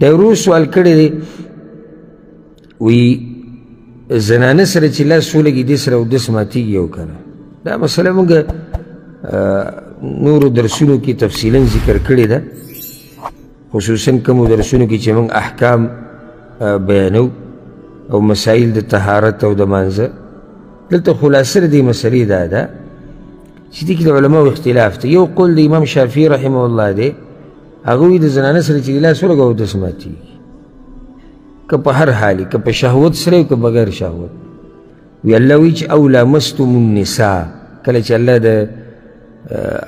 دا ورو سوال کړی دی وی زنانه سره چې لاس ولګي دې سره اودس ماتېږي او که نه. دا مسله موږ نورو درسونو کې تفصیلا ذکر کړې ده، خصوصا کومو درسونو کې چې موږ احکام بیانو او مسائل د طهارت او د مانځه. دلته خلاصه د دې مسلې دا ده چې دې کې د علماو اختلاف دی. یو قول د امام شافعي رحمه الله دی، هغه وایي د زنانه سره چې لاس ولګوي اودس ماتېږي، که په هر حالي، که په شهوت سره او که بغیر شهوت. وی الله وایي چې او لامستم النساء، کله چې الله د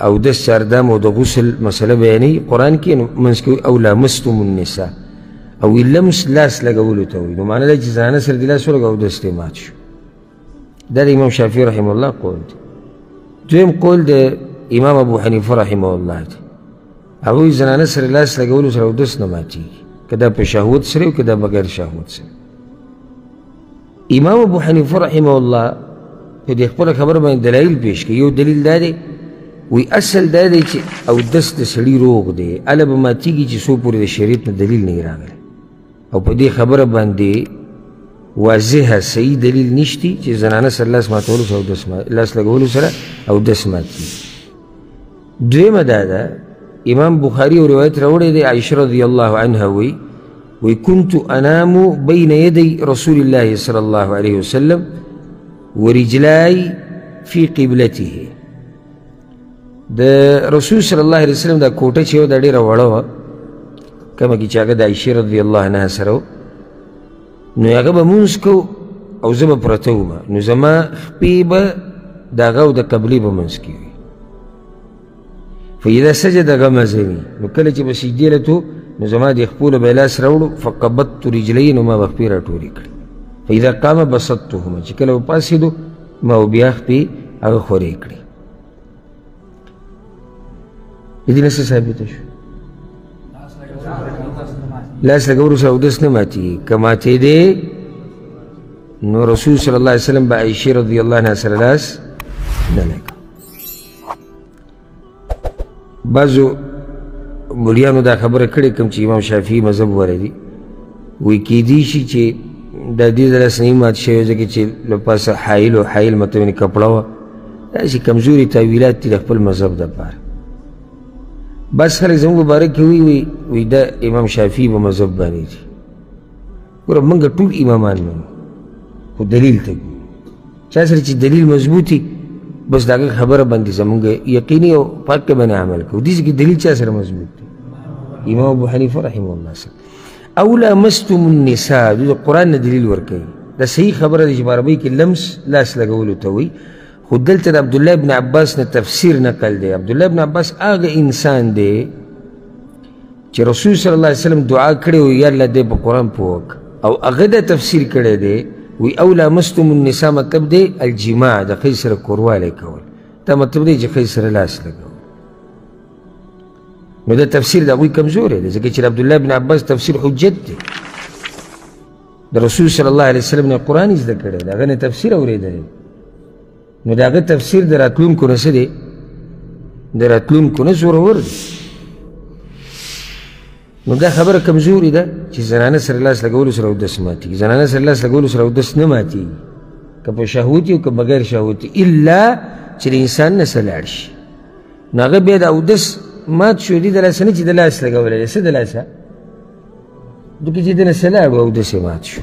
اودس چاردام او د غسل مسله بیانوي قرآن کې، نو منځ کې او لامستم النساء، او وی لمس لاس لګولو ته وایي، نو معنی دا چې زنانه سره دې لاس ولګوي اودس دې مات شو. دا د امام شافعي رحمه الله قول دی. دویم قول د امام ابو حنیفه رحمه الله دی، هغه وایي زنانه سره لاس لګولو سره اودس نه ماتېږي، که دا په شهوت سره او که دا بغیر شهوت سره. امام ابو حنیفه رحمه الله په دې خپله خبره باندې دلایل پیش کوي. یو دلیل دا دی، وی اصل دا دی چې اودس د سړي روغ دی، هله به ماتېږي چې څو پورې د شریعت نه دلیل نه راغلی، او په دې خبره باندې واضحه صحیح دلیل نشتی چې زنانه سره لاس ماتولو سره لاس لګولو سره اودس ماتېږي. دویمه دا ده، امام بخاري یو روایت راوړی دی، عایشه رضی الله عنها وی كنت انام بین یدی رسول الله صلی الله علیه وسلم ورجلای فی قبلته. د رسول صلی الله علیه وسلم دا کوټه چې وه دا ډېره وړه وه، کومه کې چې هغه د عایشې رضی الله عنها سره و، نو هغه به مونځ کو او زه به پرته وم، نو زما خپې به د هغه او د قبلې په منځ کې وي. فاذا سجد غمزني، نو کله چې به سجدې له تو، نو زما د خپو له به یې لاس راوړو، فقبضت رجلۍ، نو ما به خپې راټولې کړې. فاذا قام بسطتهما، چې کله به پاڅېدو ما به بیا خپې هغه خورې کړې. د دې نه څه ثابته شو؟ لاس لګولو سره اودس نه ماتېږي، که ماتېدی نو رسول صلی الله علیه وسلم به عایشې رضی الله عنها سره لاس نه لګاوه. بعضو مولیانو دا خبره کړې، کوم چې امام شافعي مذهب وری دي، وایي کیدی شي چې د دې د لاس نه مات شوی ځکه چې له پاسه حایل و حایل مطلب یعنې کپړه وه، داسې کمزوري تاویلات دي د خپل مذهب دپاره. بس خلک زموږ په باره کې وایي دا امام شافعي په مذهب باندې دي. ګوره موږ ټول امامان منو، خو دلیل ته ګورو. چا سره چې دلیل مضبوطي، بس د هغه خبره باندې زموږ یقیني او پاکه باندې عمل کوو. داسې کې دلیل چا سره مضبوط دی؟ امام ابو حنیفه رحمه الله سره. او لامستم النساء، دوی د قرآن نه دلیل ورکوي. دا صحیح خبره ده چې په عربۍ کې لمس لاس لګولو ته وایي، خو دلته د عبدالله ابن عباس نه تفسیر نقل دی. عبدالله ابن عباس هغه انسان دی چې رسول صلی الله علیه وسلم دعا کړې وي یا الله دې په قرآن پوه کړه، او هغه دا تفسیر کړی دی، وی او لامستم النساء مطلب دی الجماع، د ښځې سره کوروالی کول، دا مطلب دی چې ښځې سره لاس لګول. نو دا تفسیر د هغوی کمزوری دی، ځکه چې د عبدالله ابن عباس تفسیر حجت دی. د رسول صلی الله علیه وسلم نه قرآن یې زده کړی، د هغه نه تفسیر اورېدلی، نو د هغه تفسیر د راتلونکو نه څه دی؟ د راتلونکو نه زورور دی. نو دا خبره کمزوري ده چې زنانه سره لاس لګولو سره اودس ماتېږي. زنانه سره لاس لګولو سره اودس نه ماتېږي، که په شهوتي او که بغیر شهوتي، الا چې د انسان نه څه لاړ شي، نو هغه بیا د اودس مات شو. دې د لاسه نه چې د لاس لګولی دی، څه د لاسه؟ دوکې چې د نه څه لاړ و اودس یې مات شو.